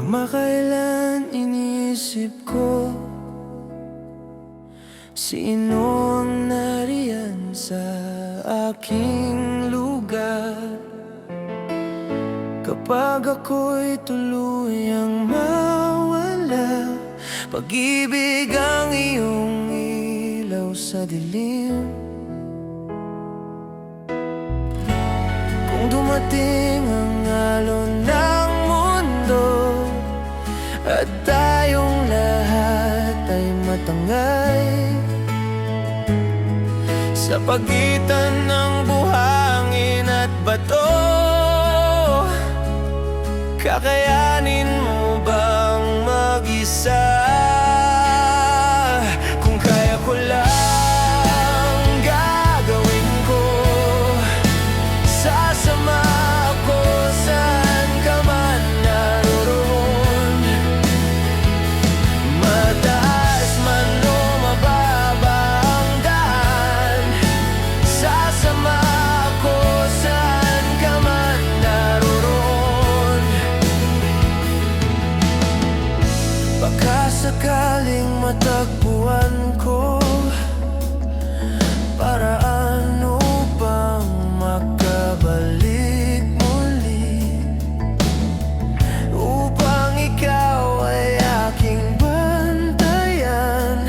Kamakailan inisip ko, sino ang nariyan sa aking lugar kapag ako'y tuluyang mawala. Pag-ibig ang iyong ilaw sa dilim. Kung dumating ang alon ng mundo at tayong lahat ay matangay sa pagitan ng buhangin at bato, kakayanin mo bang mag-isa? Kung kaya ko lang gagawin ko, sasama ako saan ka man naroon. Mataas man o mababa ang daan, sasama ako saan ka man naroon. Baka sakaling matagpuan ko paraan upang makabalik muli, upang ikaw ay aking bantayan,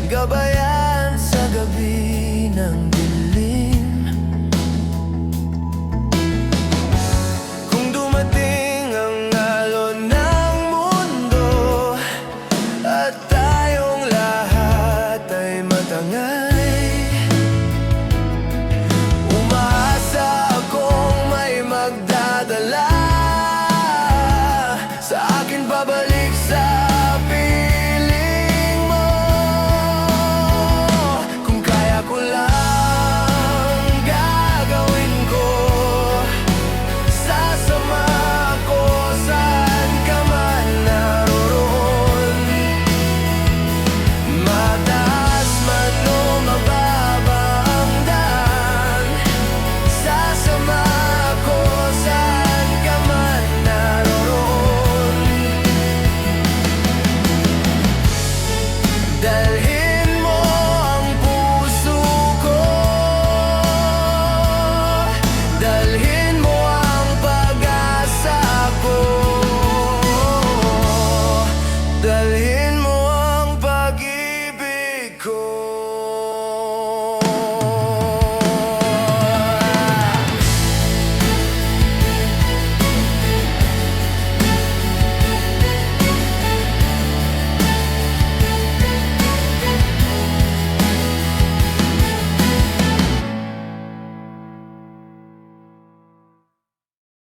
gabayan sa gabi ng dilim. Kung dumating ang alon ng mundo at tayong lahat ay matangay, umaasa akong may magdadala sa akin pabalik.